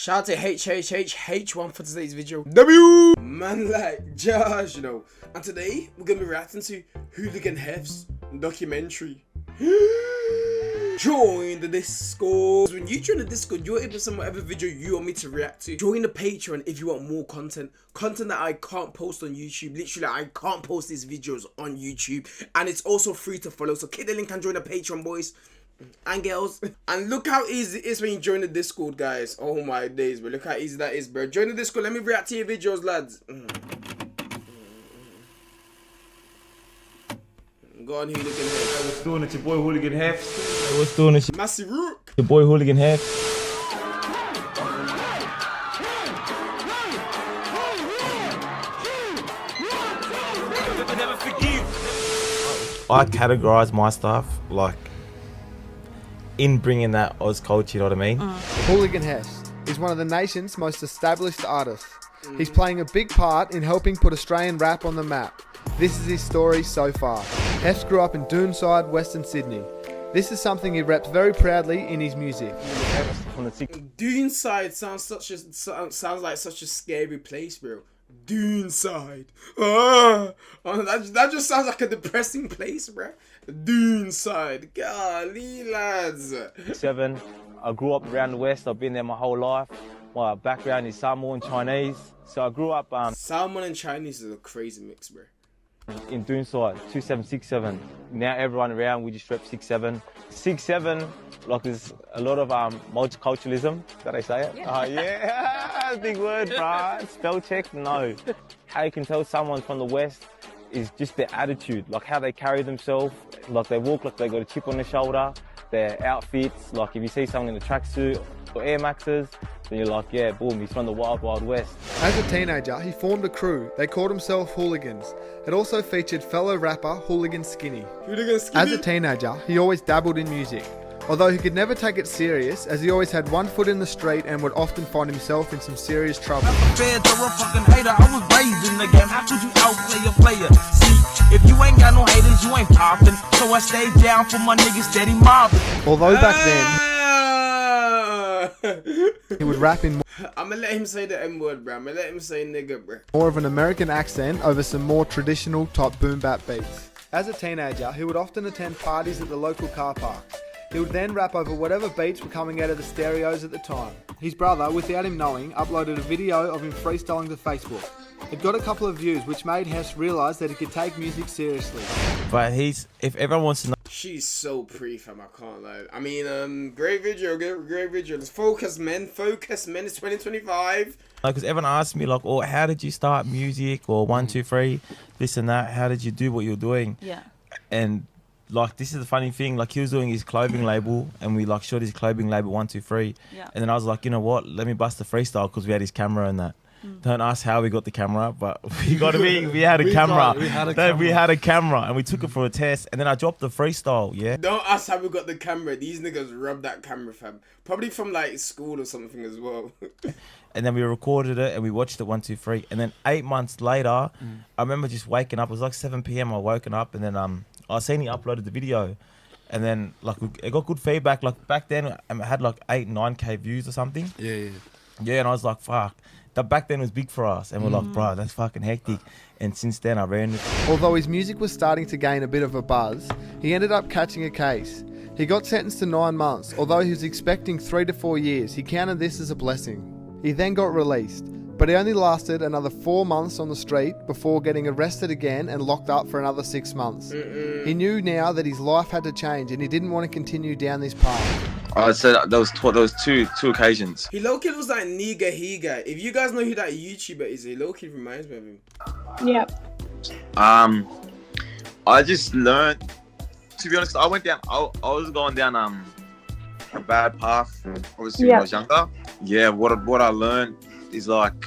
Shout out to H1 for today's video. W! Man like Josh, you know. And today, we're going to be reacting to Hooligan HEFS documentary. Join the Discord. When you join the Discord, you're able to send whatever video you want me to react to. Join the Patreon if you want more content. Content that I can't post on YouTube. Literally, I can't post these videos on YouTube. And it's also free to follow. So click the link and join the Patreon, boys and girls. And look how easy it is when you join the Discord, guys. Oh my days, bro. Look how easy that is, bro. Join the Discord. Let me react to your videos, lads. Go on, Hooligan HEFS. What's doing it? Your boy Hooligan HEFS. What's doing it? Massive Rook. Your boy Hooligan HEFS. I categorize my stuff like in bringing that Oz culture, you know what I mean? Hooligan HEFS is one of the nation's most established artists. He's playing a big part in helping put Australian rap on the map. This is his story so far. HEFS grew up in Doonside, Western Sydney. This is something he reps very proudly in his music. Doonside sounds like such a scary place, bro. Doonside. That just sounds like a depressing place, bro. Doonside. Golly, lads. 7. I grew up around the West. I've been there my whole life. My background is Samoan and Chinese. So I grew up Samoan and Chinese is a crazy mix, bro. In Doonside, 2767. Now everyone around, we just rep 67. 67, like there's a lot of multiculturalism, did I say it? Yeah. Oh yeah, big word, bruh. Spell check, no. How you can tell someone from the West is just their attitude, like how they carry themselves, like they walk like they got a chip on their shoulder, their outfits, like if you see someone in a tracksuit or Air Maxes, then you're like, yeah, boom, he's from the wild, wild West. As a teenager, he formed a crew. They called themselves Hooligans. It also featured fellow rapper Hooligan Skinny. As a teenager, he always dabbled in music, although he could never take it serious as he always had one foot in the street and would often find himself in some serious trouble. Although back then, he would rap in I'ma let him say the M-word, bro. I'ma let him say nigga, bro. more of an American accent over some more traditional type boom bap beats. As a teenager, he would often attend parties at the local car park. He would then rap over whatever beats were coming out of the stereos at the time. His brother, without him knowing, uploaded a video of him freestyling to Facebook. It got a couple of views, which made HEFS realise that he could take music seriously. But if everyone wants to know, She's so pretty, fam. I can't lie. I mean, great video, great video. Let's focus, men. Focus, men. It's 2025. because everyone asks me like, oh, how did you start music, or 1, 2, 3, this and that? How did you do what you're doing? Yeah. And like, this is the funny thing. Like, he was doing his clothing label, and we like shot his clothing label 1, 2, 3. Yeah. And then I was like, you know what? Let me bust the freestyle because we had his camera and that. Don't ask how we got the camera, but we got we had a camera. We had a camera, and we took it for a test. And then I dropped the freestyle. Yeah. Don't ask how we got the camera. These niggas rubbed that camera, fam. Probably from like school or something as well. And then we recorded it and we watched it 1, 2, 3. And then 8 months later, I remember just waking up. It was like 7 p.m. I woken up, and then I seen he uploaded the video, and then like it got good feedback. Like back then, I had like 8, 9K views or something. Yeah. Yeah, and I was like, fuck. That back then was big for us, and we're like, bro, that's fucking hectic. And since then, I ran. Although his music was starting to gain a bit of a buzz, he ended up catching a case. He got sentenced to 9 months, although he was expecting 3 to 4 years. He counted this as a blessing. He then got released, but he only lasted another 4 months on the street before getting arrested again and locked up for another 6 months. He knew now that his life had to change, and he didn't want to continue down this path. I said those two occasions. He low-key was like Niga Higa. If you guys know who that YouTuber is, he low-key reminds me of him. Yep. I just learned, to be honest, I went down, I was going down a bad path, obviously when I was younger. Yeah, what I learned is like,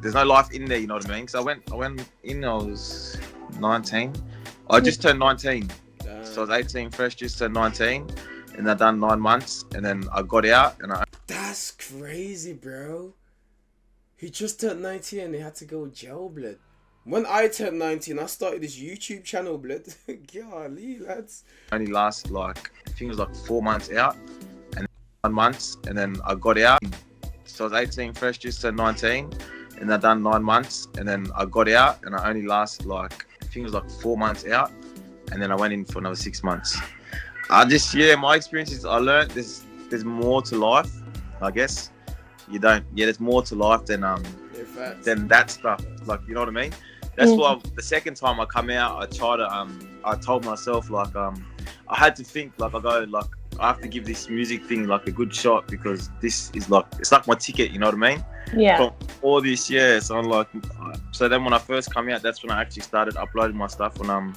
there's no life in there, you know what I mean? So I went in, I was 19. I just turned 19. So I was 18 fresh, just turned 19. And I done 9 months, and then I got out, and That's crazy, bro. He just turned 19 and he had to go jail, blood. When I turned 19, I started this YouTube channel, blood. Golly, lads. only lasted like, I think it was like 4 months out, and 9 months, and then I got out. So I was 18, fresh just turned 19, and I done 9 months, and then I got out, and I only lasted like, I think it was like 4 months out, and then I went in for another 6 months. My experience is I learned there's more to life, I guess. There's more to life than that stuff. Like, you know what I mean? That's why the second time I come out, I told myself like I had to think like I have to give this music thing like a good shot, because this is like, it's like my ticket, you know what I mean? Yeah. From all this, yeah. So I'm like, so then when I first come out, that's when I actually started uploading my stuff on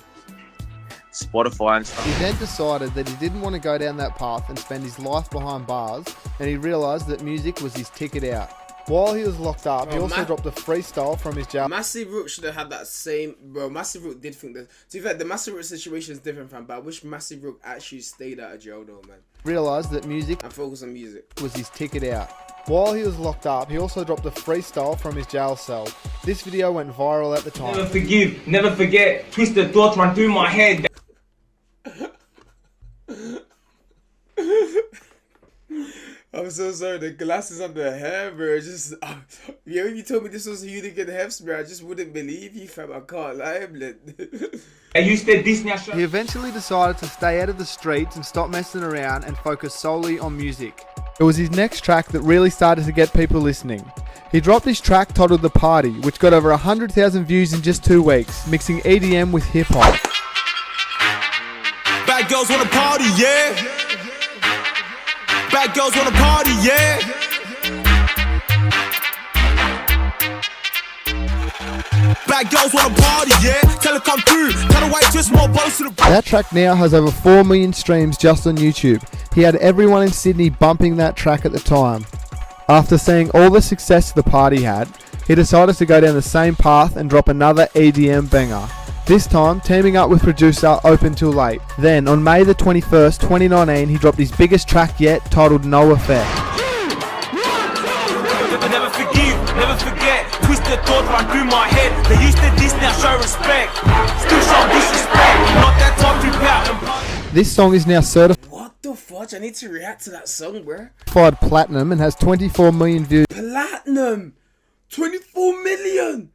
Spotify and stuff. He then decided that he didn't want to go down that path and spend his life behind bars, and he realised that music was his ticket out. While he was locked up, he also dropped a freestyle from his jail. Massive Rook should have had that same... Bro, Massive Rook did think that... To be fair, the Massive Rook situation is different, fam, but I wish Massive Rook actually stayed out of jail, though, man. Realised that music... And focus on music. ...was his ticket out. While he was locked up, he also dropped a freestyle from his jail cell. This video went viral at the time. Never forgive, never forget, twisted thoughts run through my head. I'm so sorry, the glasses on the hair, bro. Just, yeah, if you told me this was Hooligan HEFS, bro, I just wouldn't believe you, fam. I can't lie, blood. And you said this now. He eventually decided to stay out of the streets and stop messing around and focus solely on music. It was his next track that really started to get people listening. He dropped his track titled The Party, which got over 100,000 views in just 2 weeks, mixing EDM with hip hop. Bad girls wanna party, yeah. Bad girls wanna party, yeah. Bad girls wanna party, yeah. Tell her come through. Tell her white twist more bottles to the... That track now has over 4 million streams just on YouTube. He had everyone in Sydney bumping that track at the time. After seeing all the success the party had, he decided to go down the same path and drop another EDM banger. This time, teaming up with producer Open Till Late. Then, on May the 21st, 2019, he dropped his biggest track yet, titled No Effect. Never forgive, never forget, twisted thoughts run through my head. They used to diss, now show respect. Still show disrespect, not that time to pout. This song is now certified What the fudge? I need to react to that song, bro. platinum and has 24 million views. Platinum! 24 million!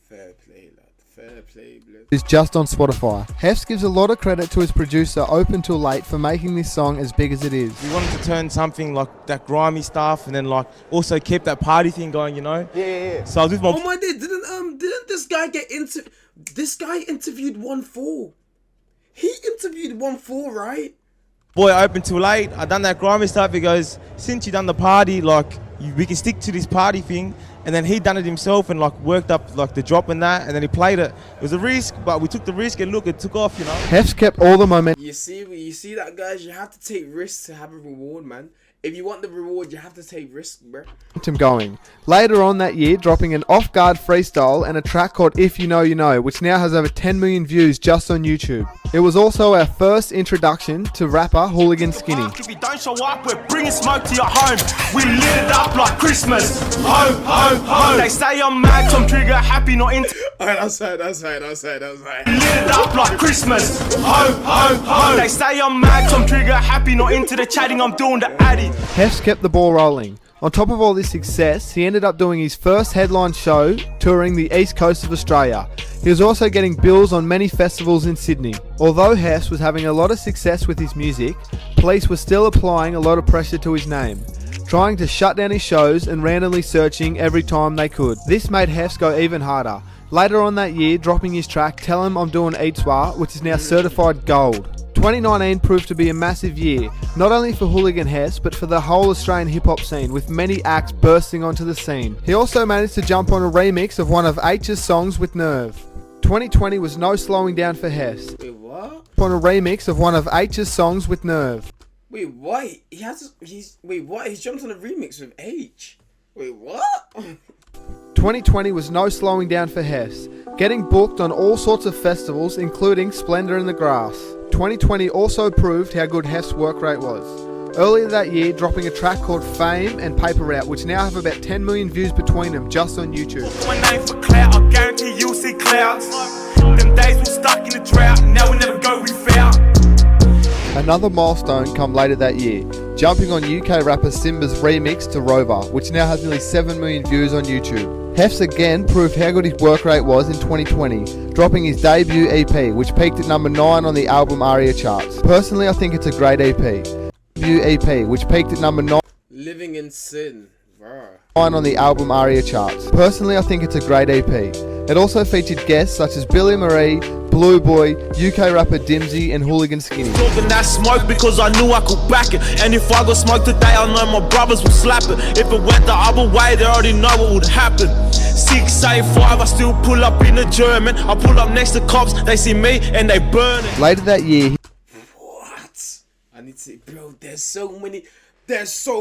Fair play, lad. Fair play, blood. Is just on Spotify. HEFS gives a lot of credit to his producer Open Till Late for making this song as big as it is. We wanted to turn something like that grimy stuff, and then like also keep that party thing going, you know? Yeah. So I was with my... Oh my day, didn't this guy get into... This guy interviewed 1-4. He interviewed 1-4, right? boy, Open Till Late. I done that grimy stuff. He goes, since you done the party, like we can stick to this party thing. And then he done it himself and like worked up like the drop and that, and then he played it. It was a risk, but we took the risk and look, it took off, you know. HEFS kept all the momentum. You see that, guys? You have to take risks to have a reward, man. If you want the reward, you have to take risks, bro. Going. Later on that year, dropping an off-guard freestyle and a track called If You Know You Know, which now has over 10 million views just on YouTube. It was also our first introduction to rapper Hooligan Skinny. If you don't show up, we're bringing smoke to your home. We lit it up like Christmas. Ho, ho, ho. They say I'm mad, I'm trigger happy, not into. Alright, that's right. Lit it up like Christmas. Ho, ho, ho. They say I'm mad, I'm trigger happy, not into the chatting, I'm doing the addy. HEFS kept the ball rolling. On top of all this success, he ended up doing his first headline show touring the east coast of Australia. He was also getting bills on many festivals in Sydney. Although HEFS was having a lot of success with his music, police were still applying a lot of pressure to his name, trying to shut down his shows and randomly searching every time they could. This made HEFS go even harder. Later on that year, dropping his track Tell 'Em I'm Doing Eatswa, which is now certified gold. 2019 proved to be a massive year, not only for Hooligan HEFS, but for the whole Australian hip-hop scene, with many acts bursting onto the scene. He also managed to jump on a remix of one of H's songs with Nerve. 2020 was no slowing down for HEFS. Wait, what? On a remix of one of H's songs with Nerve. Wait, what? Wait, what? He's jumped on a remix with H. Wait, what? 2020 was no slowing down for HEFS, getting booked on all sorts of festivals, including Splendour in the Grass. 2020 also proved how good HEFS' work rate was. Earlier that year, dropping a track called Fame and Paper Route, which now have about 10 million views between them just on YouTube. One name for clout, I guarantee you'll see clouds. Them days we stuck in the drought, now we never go without. Another milestone come later that year, jumping on UK rapper Simba's remix to Rover, which now has nearly 7 million views on YouTube. HEFS again proved how good his work rate was in 2020, dropping his debut EP, which peaked at number 9 on the album ARIA charts. Personally, I think it's a great EP. Debut EP, which peaked at number 9 Living in Sin. Bruh. on the album ARIA charts. Personally, I think it's a great EP. It also featured guests such as Billy Marie, Blue Boy, UK rapper Dimsy, and Hooligan Skinny. Talking that smoke because I knew I could back it. And if I got smoke today, I know my brothers will slap it. If it went the other way, they already know what would happen. 685, I still pull up in the German. I pull up next to cops, they see me and they burn it. Later that year, What? I need to, bro. There's so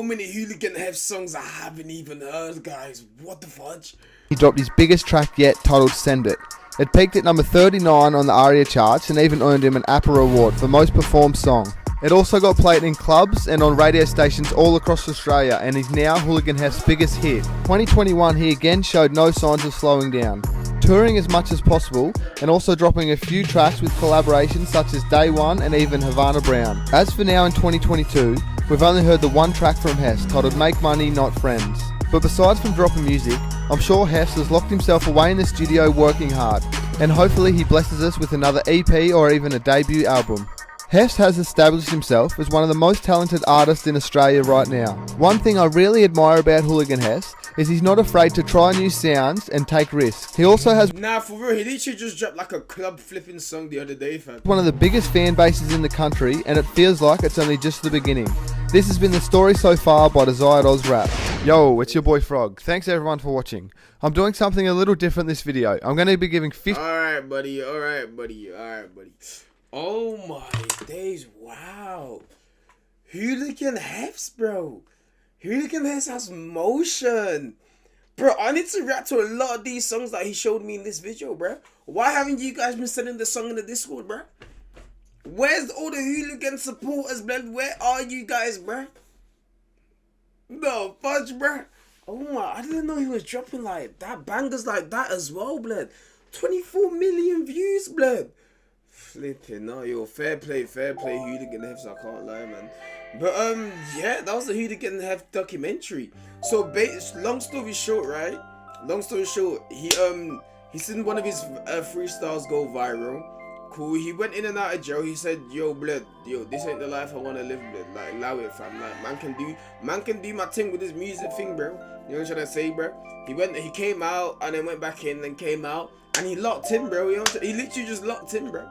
many Hooligan HEFS songs I haven't even heard, guys. What the fudge? he dropped his biggest track yet, titled Send It. It peaked at number 39 on the ARIA charts and even earned him an APA award for most performed song. It also got played in clubs and on radio stations all across Australia and is now Hooligan HEF's biggest hit. 2021 he again showed no signs of slowing down, touring as much as possible and also dropping a few tracks with collaborations such as Day One and even Havana Brown. As for now in 2022, we've only heard the one track from HEFS titled Make Money Not Friends. But besides from dropping music, I'm sure HEFS has locked himself away in the studio working hard, and hopefully he blesses us with another EP or even a debut album. HEFS has established himself as one of the most talented artists in Australia right now. One thing I really admire about Hooligan HEFS is he's not afraid to try new sounds and take risks. He also has Nah, for real, he literally just dropped like a club flipping song the other day, fam. one of the biggest fan bases in the country, and it feels like it's only just the beginning. This has been the story so far by Desired Oz Rap. Yo, it's your boy Frog. Thanks everyone for watching. I'm doing something a little different this video. I'm going to be giving 50... Alright, buddy. Alright, buddy. Alright, buddy. Oh my days. Wow. Hooligan HEFS, bro. Hooligan HEFS has motion. Bro, I need to react to a lot of these songs that he showed me in this video, bro. Why haven't you guys been sending the song in the Discord, bro? Where's all the Hooligan supporters, man? Where are you guys, bro? No, fudge, bro. Oh my, I didn't know he was dropping like that. Bangers like that as well, blood. 24 million views, blood. Flipping, no, yo, fair play, Hooligan HEFS, I can't lie, man. But, yeah, that was the Hooligan HEFS documentary. So, long story short, right? Long story short, he seen one of his freestyles go viral. Cool, he went in and out of jail. He said, yo, blood, yo, this ain't the life I want to live, blood. Like, allow it, fam. Like, man can do my thing with this music thing, bro. You know what I'm trying to say, bro? He came out and then went back in and came out and he locked in, bro. You know what I'm saying? He literally just locked in, bro.